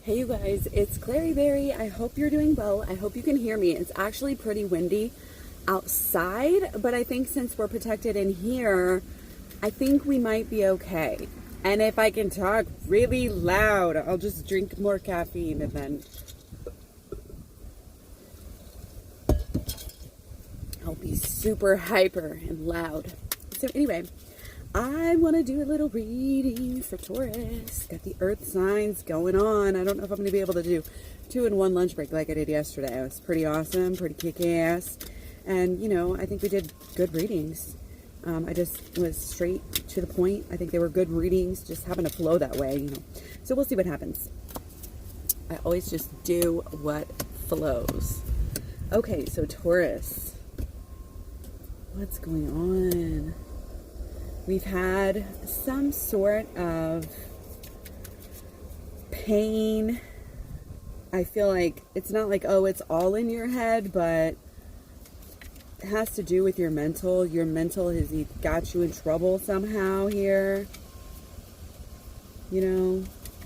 Hey you guys, it's KlaireeBerry. I hope you're doing well. I hope you can hear me. It's actually pretty windy outside, but I think since we're protected in here, I think we might be okay. And if I can talk really loud, I'll just drink more caffeine and then I'll be super hyper and loud. So anyway, I want to do a little reading for Taurus. Got the earth signs going on. I don't know if I'm going to be able to do 2-in-1 lunch break like I did yesterday. It was pretty awesome, pretty kick-ass. And, you know, I think we did good readings. I just was straight to the point. I think they were good readings, just happened to flow that way, you know. So we'll see what happens. I always just do what flows. Okay, so Taurus. What's going on? We've had some sort of pain. I feel like it's not like, oh, it's all in your head, but it has to do with your mental. Your mental has got you in trouble somehow here. You know,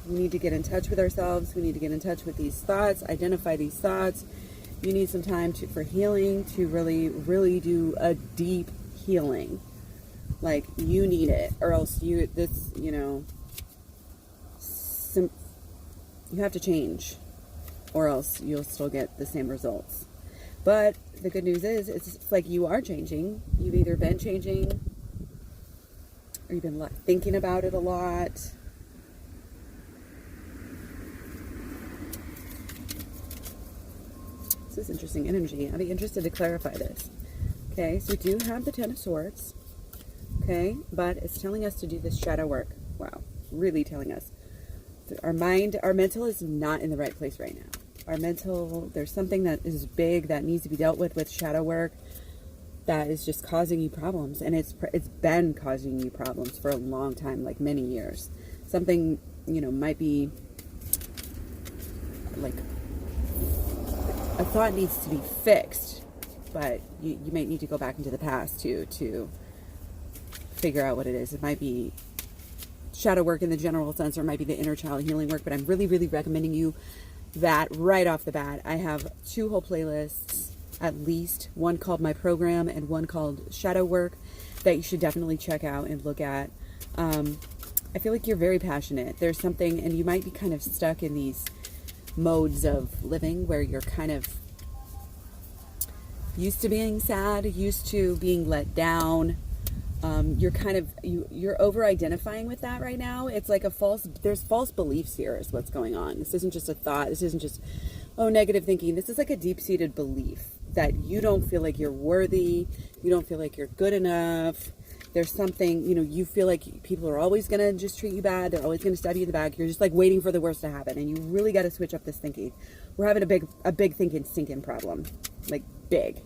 we need to get in touch with ourselves. We need to get in touch with these thoughts, identify these thoughts. You need some time for healing, to really do a deep healing. Like, you need it, or else you have to change, or else you'll still get the same results. But the good news is, it's like you are changing. You've either been changing, or you've been thinking about it a lot. This is interesting energy. I'd be interested to clarify this. Okay, so we do have the Ten of Swords. Okay, but it's telling us to do this shadow work. Wow, really telling us. Our mind, our mental is not in the right place right now. Our mental, there's something that is big that needs to be dealt with shadow work that is just causing you problems. And it's been causing you problems for a long time, like many years. Something, you know, might be like a thought needs to be fixed, but you might need to go back into the past to figure out what it is. It might be shadow work in the general sense, or it might be the inner child healing work, but I'm really recommending you that right off the bat. I have 2 whole playlists, at least, one called My Program and one called Shadow Work, that you should definitely check out and look at. I feel like you're very passionate. There's something, and you might be kind of stuck in these modes of living where you're kind of used to being sad, used to being let down. You're over-identifying with that right now. It's like there's false beliefs here is what's going on. This isn't just a thought. This isn't just, negative thinking. This is like a deep-seated belief that you don't feel like you're worthy. You don't feel like you're good enough. There's something, you feel like people are always going to just treat you bad. They're always going to stab you in the back. You're just like waiting for the worst to happen. And you really got to switch up this thinking. We're having a big thinking stinking problem. Like big.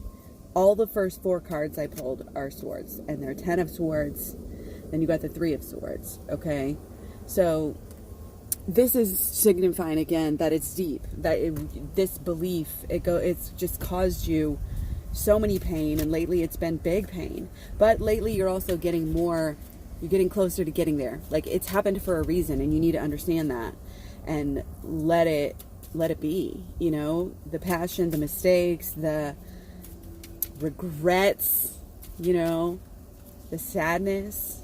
All the first 4 cards I pulled are swords, and they're 10 of swords. Then you got the 3 of swords. Okay, so this is signifying again that it's deep. That this belief it's just caused you so many pain, and lately it's been big pain. But lately you're also getting more. You're getting closer to getting there. Like, it's happened for a reason, and you need to understand that and let it be. The passion, the mistakes, the regrets, the sadness.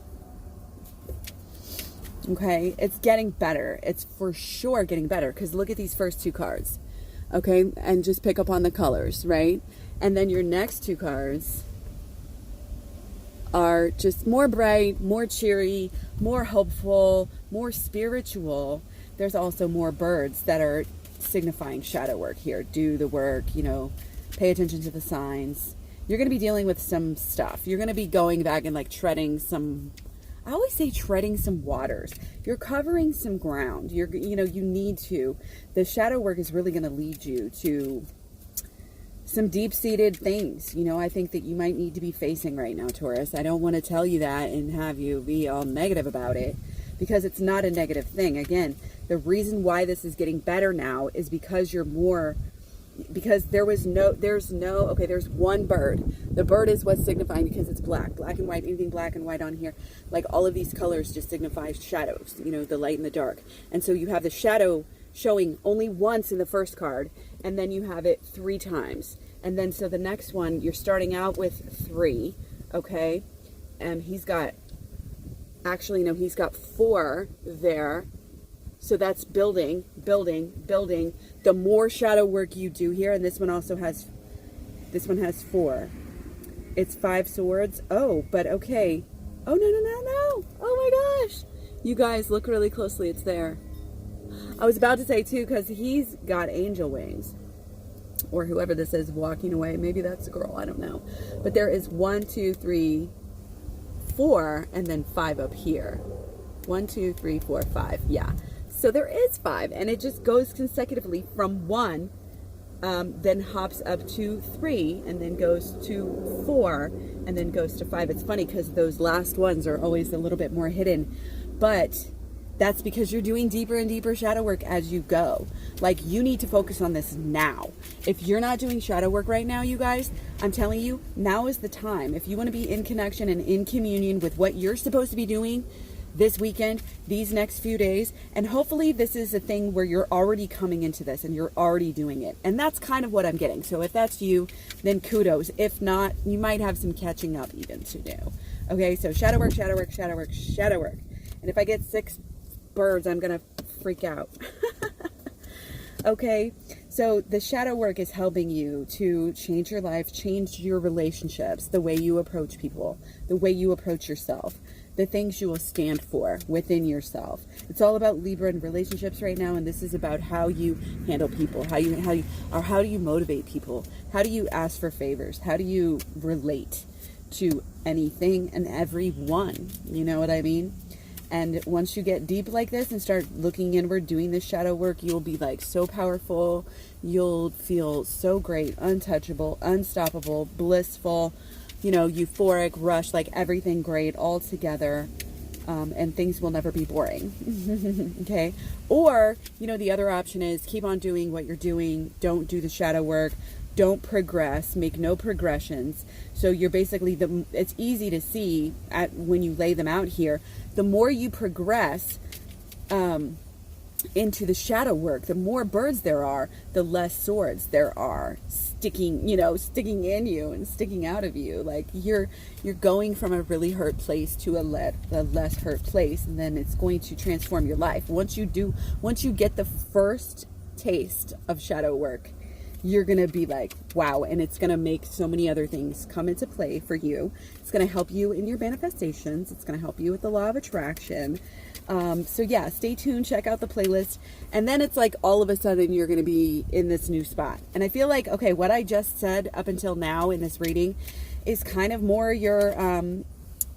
Okay, it's getting better. It's for sure getting better, because look at these first 2 cards. Okay, and just pick up on the colors, right? And then your next 2 cards are just more bright, more cheery, more hopeful, more spiritual. There's also more birds that are signifying shadow work here. Do the work, pay attention to the signs. You're going to be dealing with some stuff. You're going to be going back and like treading some, I always say treading some waters. You're covering some ground. You need to. The shadow work is really going to lead you to some deep-seated things. I think that you might need to be facing right now, Taurus. I don't want to tell you that and have you be all negative about it, because it's not a negative thing. Again, the reason why this is getting better now is because there's one bird. The bird is what's signifying, because it's black and white, anything black and white on here. Like, all of these colors just signify shadows, the light and the dark. And so you have the shadow showing only once in the first card, and then you have it 3 times. And then so the next one, you're starting out with 3, okay? And he's got, actually, no, he's got 4 there. So that's building, building, building. The more shadow work you do here, and this one also has, this one has 4. It's 5 swords. Oh, but okay. Oh, no, no, no, no. Oh my gosh. You guys, look really closely. It's there. I was about to say too, because he's got angel wings. Or whoever this is walking away. Maybe that's a girl. I don't know. But there is 1, 2, 3, 4, and then 5 up here. 1, 2, 3, 4, 5. Yeah. So there is 5, and it just goes consecutively from 1, then hops up to 3, and then goes to 4, and then goes to 5. It's funny because those last ones are always a little bit more hidden, but that's because you're doing deeper and deeper shadow work as you go. Like, you need to focus on this now. If you're not doing shadow work right now, you guys, I'm telling you, now is the time. If you want to be in connection and in communion with what you're supposed to be doing this weekend, these next few days, and hopefully this is a thing where you're already coming into this and you're already doing it. And that's kind of what I'm getting. So if that's you, then kudos. If not, you might have some catching up even to do. Okay, so shadow work, shadow work, shadow work, shadow work. And if I get 6 birds, I'm gonna freak out. Okay, so the shadow work is helping you to change your life, change your relationships, the way you approach people, the way you approach yourself, the things you will stand for within yourself. It's all about Libra and relationships right now, and this is about how you handle people, how do you motivate people, how do you ask for favors, how do you relate to anything and everyone, you know what I mean? And once you get deep like this and start looking inward, doing this shadow work, you'll be like so powerful. You'll feel so great, untouchable, unstoppable, blissful, you know, euphoric, rush, like everything great all together. And things will never be boring. Okay. Or, you know, the other option is keep on doing what you're doing. Don't do the shadow work. Don't progress, make no progressions. So you're basically, it's easy to see when you lay them out here, the more you progress into the shadow work, the more birds there are, the less swords there are sticking in you and sticking out of you. Like you're going from a really hurt place to a less hurt place, and then it's going to transform your life. Once you get the first taste of shadow work, you're going to be like, wow. And it's going to make so many other things come into play for you. It's going to help you in your manifestations. It's going to help you with the law of attraction. So yeah, stay tuned, check out the playlist. And then it's like all of a sudden you're going to be in this new spot. And I feel like, okay, what I just said up until now in this reading is kind of more your,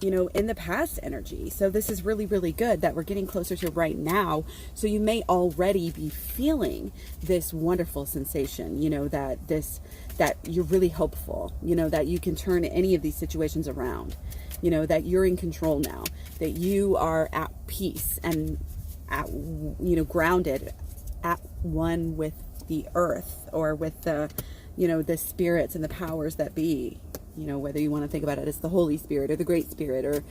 in the past energy. So this is really, really good that we're getting closer to right now. So you may already be feeling this wonderful sensation, that you're really hopeful, that you can turn any of these situations around, that you're in control now, that you are at peace and grounded at one with the earth or with the spirits and the powers that be. Whether you want to think about it as the Holy Spirit or the Great Spirit or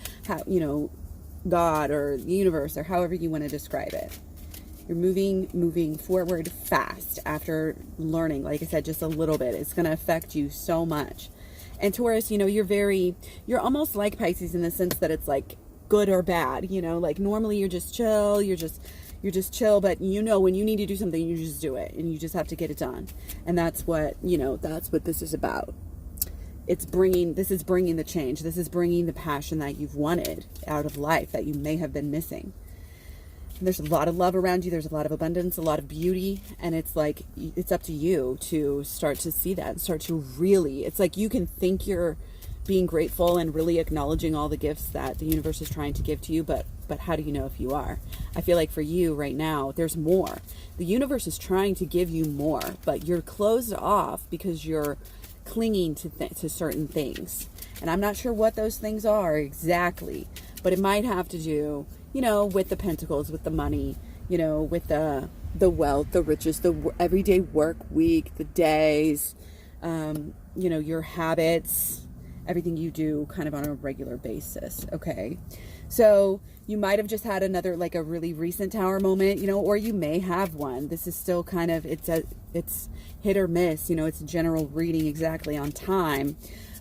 God or the universe or however you want to describe it. You're moving forward fast after learning, like I said, just a little bit. It's going to affect you so much. And Taurus, you're almost like Pisces in the sense that it's like good or bad, like normally you're just chill, you're just chill, but when you need to do something, you just do it and you just have to get it done. And that's what this is about. This is bringing the change. This is bringing the passion that you've wanted out of life that you may have been missing. And there's a lot of love around you. There's a lot of abundance, a lot of beauty. And it's like, it's up to you to start to see that and start to really, it's like you can think you're being grateful and really acknowledging all the gifts that the universe is trying to give to you. But how do you know if you are? I feel like for you right now, there's more. The universe is trying to give you more, but you're closed off because you're clinging to certain things. And I'm not sure what those things are exactly, but it might have to do, with the pentacles, with the money, with the wealth, the riches, the everyday work week, the days, your habits, everything you do kind of on a regular basis. Okay. So you might have just had another, like a really recent tower moment, you know, or you may have one. This is still kind of, it's hit or miss, you know, it's a general reading exactly on time.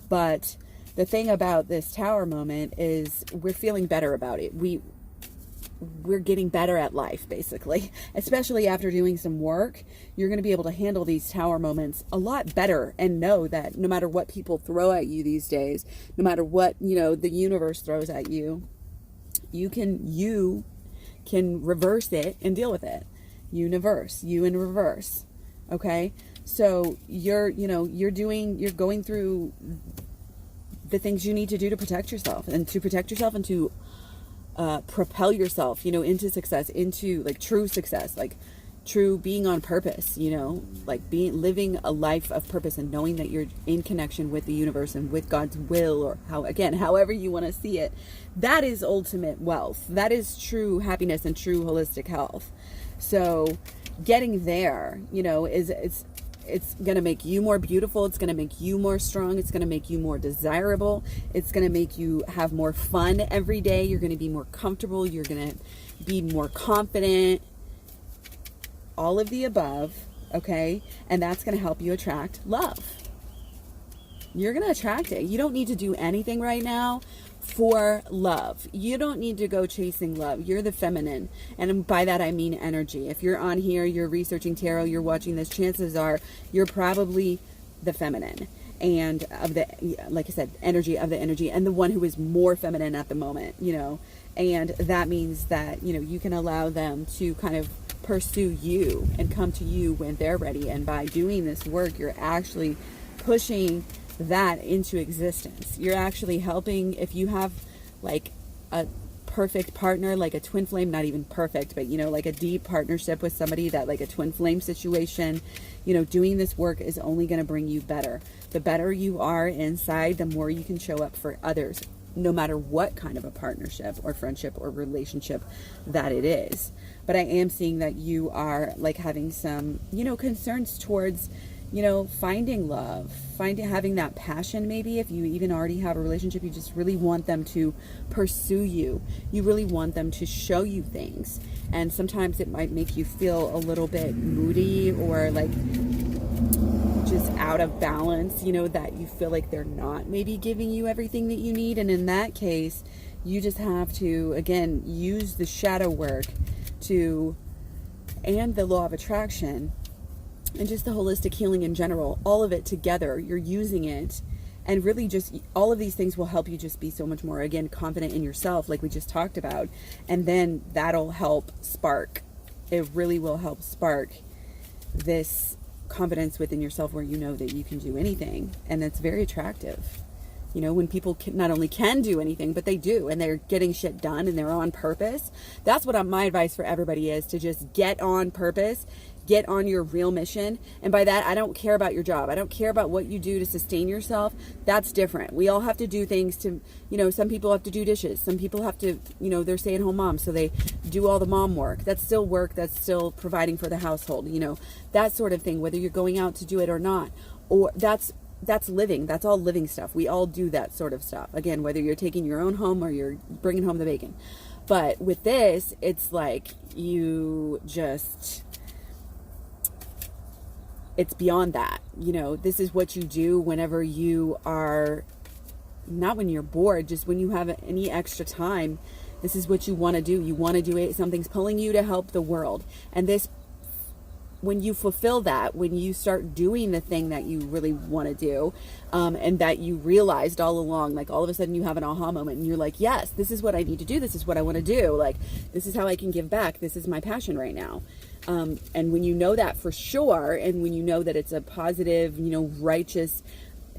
But the thing about this tower moment is we're feeling better about it. We're getting better at life, basically, especially after doing some work. You're going to be able to handle these tower moments a lot better and know that no matter what people throw at you these days, no matter what, you know, the universe throws at you, you can reverse it and deal with it. Universe, you in reverse. Okay. So you're going through the things you need to do to protect yourself and to propel yourself, you know, into success, into like true success, like true being on purpose, you know, like living a life of purpose and knowing that you're in connection with the universe and with God's will, or however you want to see it. That is ultimate wealth. That is true happiness and true holistic health. So getting there, you know, it's going to make you more beautiful. It's going to make you more strong. It's going to make you more desirable. It's going to make you have more fun every day. You're going to be more comfortable. You're going to be more confident. All of the above, okay? And that's going to help you attract love. You're going to attract it. You don't need to do anything right now for love. You don't need to go chasing love. You're the feminine. And by that, I mean energy. If you're on here, you're researching tarot, you're watching this, chances are you're probably the feminine. And of the, like I said, energy of the energy, and the one who is more feminine at the moment, you know. And that means that, you know, you can allow them to kind of pursue you and come to you when they're ready. And by doing this work, you're actually pushing that into existence. You're actually helping. If you have like a perfect partner, like a twin flame, not even perfect, but you know, like a deep partnership with somebody, that like a twin flame situation, you know, doing this work is only going to bring you better. The better you are inside, the more you can show up for others, no matter what kind of a partnership or friendship or relationship that it is. But I am seeing that you are like having some, you know, concerns towards, you know, finding love, having that passion. Maybe if you even already have a relationship, you just really want them to pursue you. You really want them to show you things. And sometimes it might make you feel a little bit moody or like just out of balance, you know, that you feel like they're not maybe giving you everything that you need. And in that case, you just have to, again, use the shadow work and the law of attraction and just the holistic healing in general, all of it together. You're using it, and really just all of these things will help you just be so much more, again, confident in yourself, like we just talked about. And then that'll help spark, it really will help spark this confidence within yourself where you know that you can do anything. And that's very attractive. You know, when people not only can do anything, but they do, and they're getting shit done and they're on purpose. That's what my advice for everybody is, to just get on purpose, get on your real mission. And by that, I don't care about your job. I don't care about what you do to sustain yourself. That's different. We all have to do things to, you know, some people have to do dishes. Some people have to, you know, they're stay-at-home moms, so they do all the mom work. That's still work. That's still providing for the household, you know, that sort of thing, whether you're going out to do it or not. Or that's living. That's all living stuff. We all do that sort of stuff. Again, whether you're taking your own home or you're bringing home the bacon. But with this, it's like it's beyond that. You know, this is what you do whenever you are, not when you're bored, just when you have any extra time. This is what you want to do. You want to do it. Something's pulling you to help the world. And this, when you fulfill that, when you start doing the thing that you really want to do, and that you realized all along, like all of a sudden you have an aha moment and you're like, yes, this is what I need to do. This is what I want to do. Like, this is how I can give back. This is my passion right now. And when you know that for sure, and when you know that it's a positive, you know, righteous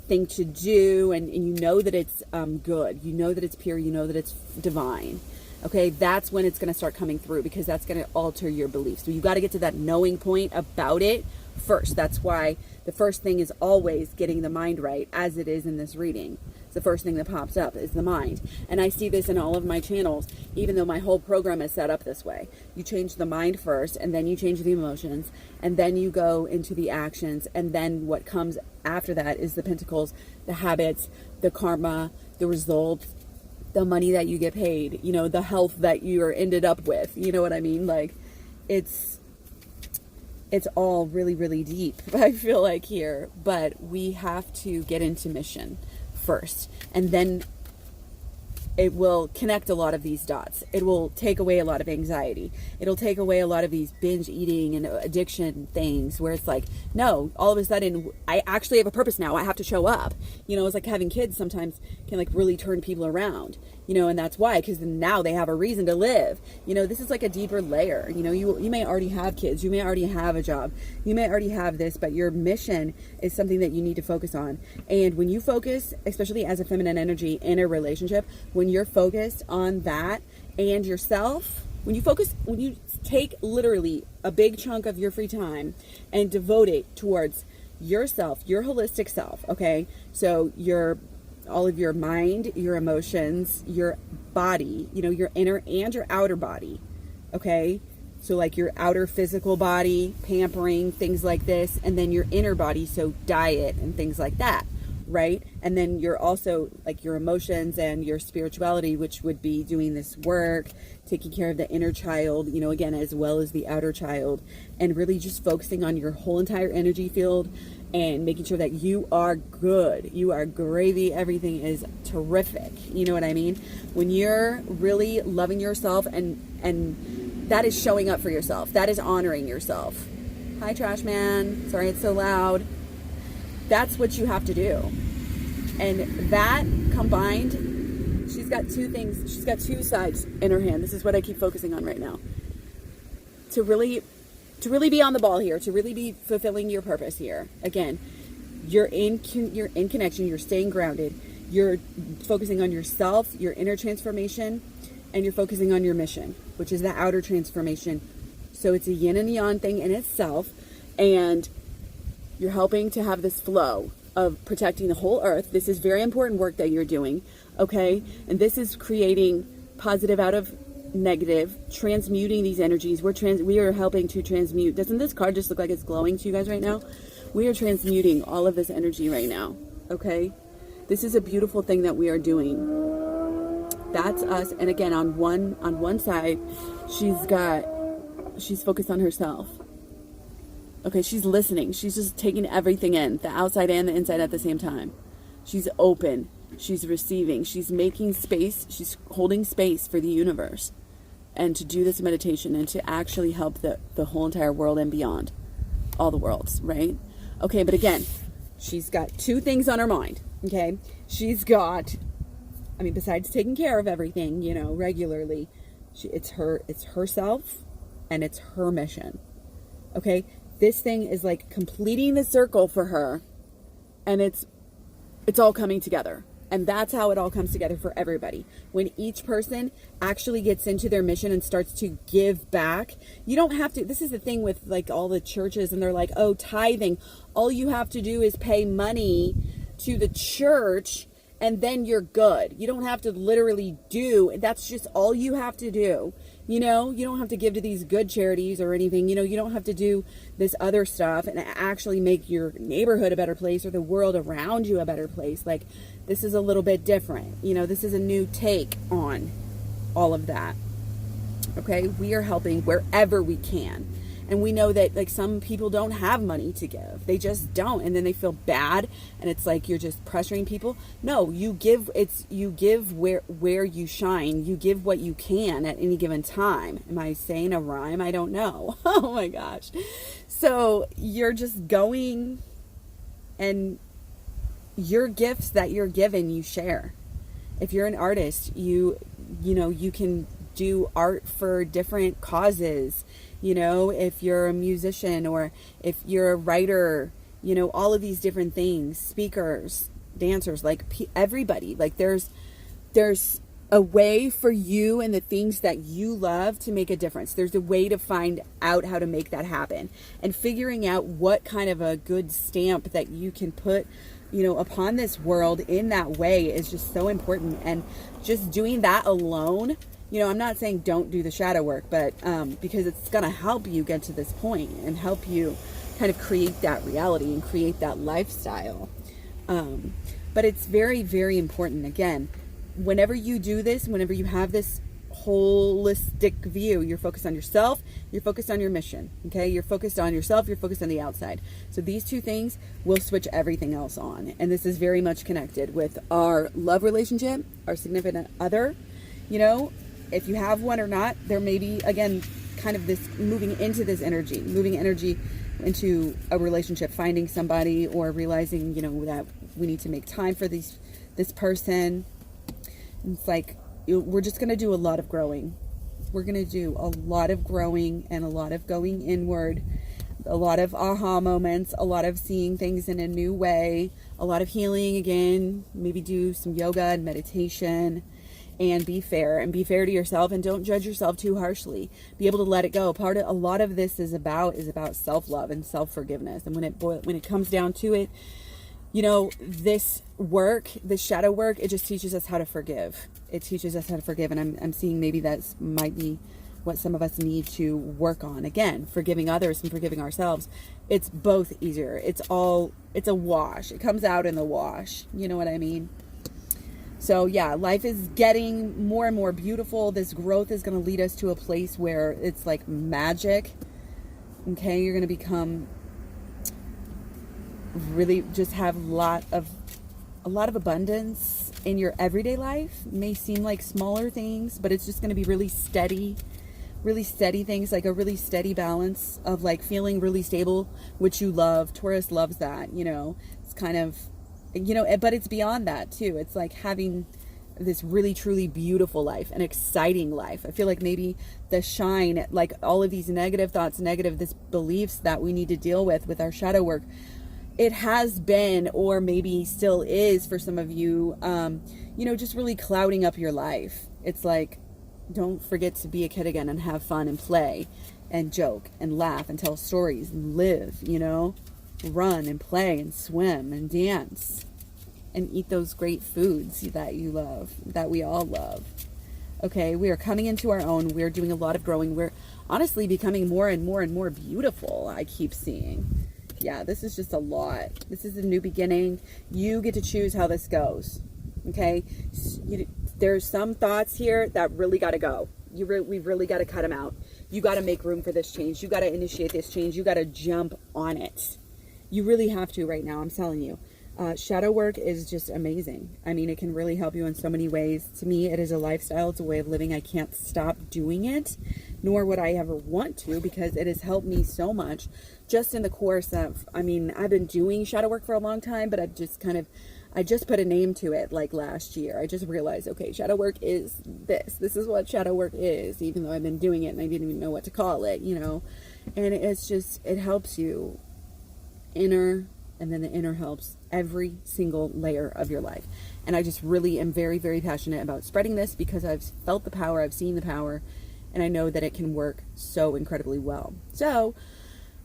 thing to do, and you know that it's good, you know that it's pure, you know that it's divine, okay, that's when it's going to start coming through, because that's going to alter your beliefs. So you got to get to that knowing point about it first. That's why the first thing is always getting the mind right, as it is in this reading. The first thing that pops up is the mind. And I see this in all of my channels, even though my whole program is set up this way. You change the mind first, and then you change the emotions, and then you go into the actions, and then what comes after that is the pentacles, the habits, the karma, the results, the money that you get paid, you know, the health that you're ended up with, you know what I mean? Like, it's all really, really deep, I feel like, here, but we have to get into mission first, and then it will connect a lot of these dots. It will take away a lot of anxiety. It'll take away a lot of these binge eating and addiction things where it's like, no, all of a sudden I actually have a purpose now. I have to show up. You know, it's like having kids sometimes can like really turn people around, you know, and that's why, because now they have a reason to live. You know, this is like a deeper layer. You know, you may already have kids. You may already have a job. You may already have this, but your mission is something that you need to focus on. And when you focus, especially as a feminine energy in a relationship, when you're focused on that and yourself, when you take literally a big chunk of your free time and devote it towards yourself, your holistic self, okay? So all of your mind, your emotions, your body, you know, your inner and your outer body, okay? So like your outer physical body, pampering, things like this, and then your inner body, so diet and things like that, right? And then you're also like your emotions and your spirituality, which would be doing this work, taking care of the inner child, you know, again, as well as the outer child, and really just focusing on your whole entire energy field and making sure that you are good. You are gravy. Everything is terrific. You know what I mean? When you're really loving yourself and that is showing up for yourself. That is honoring yourself. Hi, trash man. Sorry it's so loud. That's what you have to do. And that combined, she's got two things. She's got two sides in her hand. This is what I keep focusing on right now. To really be on the ball here, to really be fulfilling your purpose here. Again, you're in connection, you're staying grounded, you're focusing on yourself, your inner transformation, and you're focusing on your mission, which is the outer transformation. So it's a yin and yang thing in itself, and you're helping to have this flow of protecting the whole earth. This is very important work that you're doing, okay? And this is creating positive out of negative, transmuting these energies. We are helping to transmute. Doesn't this card just look like it's glowing to you guys right now? We are transmuting all of this energy right now, okay? This is a beautiful thing that we are doing. That's us. And again, on one side, she's focused on herself. Okay, she's listening. She's just taking everything in, the outside and the inside at the same time. She's open. She's receiving. She's making space. She's holding space for the universe and to do this meditation and to actually help the whole entire world and beyond. All the worlds, right? Okay, but again, she's got two things on her mind, okay? She's got, besides taking care of everything, you know, regularly, it's herself and it's her mission, okay? This thing is like completing the circle for her, and it's all coming together. And that's how it all comes together for everybody. When each person actually gets into their mission and starts to give back, you don't have to, this is the thing with like all the churches, and they're like, oh, tithing. All you have to do is pay money to the church and then you're good. You don't have to literally that's just all you have to do. You know, you don't have to give to these good charities or anything. You know, you don't have to do this other stuff and actually make your neighborhood a better place or the world around you a better place. Like, this is a little bit different. You know, this is a new take on all of that. Okay, we are helping wherever we can. And we know that like some people don't have money to give. They just don't. And then they feel bad and it's like you're just pressuring people. No, you give where you shine. You give what you can at any given time. Am I saying a rhyme? I don't know. Oh my gosh. So you're just going, and your gifts that you're given, you share. If you're an artist, you can do art for different causes. You know, if you're a musician or if you're a writer, you know, all of these different things, speakers, dancers, like everybody, like there's a way for you and the things that you love to make a difference. There's a way to find out how to make that happen, and figuring out what kind of a good stamp that you can put, you know, upon this world in that way is just so important. And just doing that alone, you know, I'm not saying don't do the shadow work, but because it's going to help you get to this point and help you kind of create that reality and create that lifestyle. But it's very, very important. Again, whenever you do this, whenever you have this holistic view, you're focused on yourself, you're focused on your mission, okay? You're focused on yourself, you're focused on the outside. So these two things will switch everything else on. And this is very much connected with our love relationship, our significant other. You know, if you have one or not, there may be, again, kind of this moving energy into a relationship, finding somebody, or realizing, you know, that we need to make time for this person. It's like, we're just going to do a lot of growing. We're going to do a lot of growing and a lot of going inward, a lot of aha moments, a lot of seeing things in a new way, a lot of healing again, maybe do some yoga and meditation, and be fair to yourself, and don't judge yourself too harshly. Be able to let it go. A lot of this is about self-love and self-forgiveness. And when it comes down to it, you know, this shadow work, it just teaches us how to forgive. It teaches us how to forgive. And I'm seeing maybe that might be what some of us need to work on. Again, forgiving others and forgiving ourselves. It's both easier. It's a wash. It comes out in the wash. You know what I mean? So yeah, life is getting more and more beautiful. This growth is going to lead us to a place where it's like magic. Okay, you're going to become really just have a lot of abundance in your everyday life. It may seem like smaller things, but it's just going to be really steady things, like a really steady balance of like feeling really stable, which you love. Taurus loves that, you know. It's kind of, you know, but it's beyond that too. It's like having this really truly beautiful life, an exciting life. I feel like maybe the shine, like all of these negative thoughts, this beliefs that we need to deal with our shadow work, it has been, or maybe still is for some of you, you know, just really clouding up your life. It's like, don't forget to be a kid again and have fun and play and joke and laugh and tell stories and live, you know, run and play and swim and dance and eat those great foods that you love, that we all love. Okay, we are coming into our own. We're doing a lot of growing. We're honestly becoming more and more and more beautiful, I keep seeing. Yeah, this is just a lot. This is a new beginning. You get to choose how this goes. Okay? There's some thoughts here that really got to go. We've really got to cut them out. You got to make room for this change. You got to initiate this change. You got to jump on it. You really have to right now, I'm telling you. Shadow work is just amazing. I mean, it can really help you in so many ways. To me, it is a lifestyle. It's a way of living. I can't stop doing it, nor would I ever want to, because it has helped me so much just in the course of, I mean, I've been doing shadow work for a long time, but I just put a name to it like last year. I just realized, okay, shadow work is this. This is what shadow work is, even though I've been doing it and I didn't even know what to call it, you know. And it's just, it helps you inner, and then the inner helps every single layer of your life. And I just really am very, very passionate about spreading this because I've felt the power, I've seen the power, and I know that it can work so incredibly well. So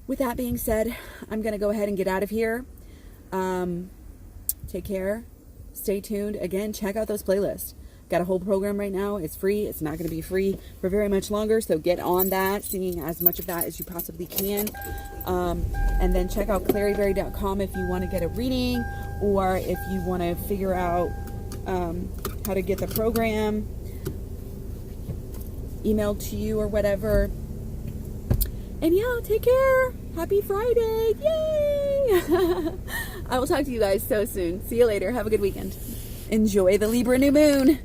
with that being said, I'm going to go ahead and get out of here. Take care. Stay tuned. Again, check out those playlists. Got a whole program right now. It's free. It's not going to be free for very much longer. So get on that, seeing as much of that as you possibly can. And then check out KlaireeBerry.com if you want to get a reading, or if you want to figure out how to get the program emailed to you or whatever. And yeah, take care. Happy Friday. Yay! I will talk to you guys so soon. See you later. Have a good weekend. Enjoy the Libra new moon.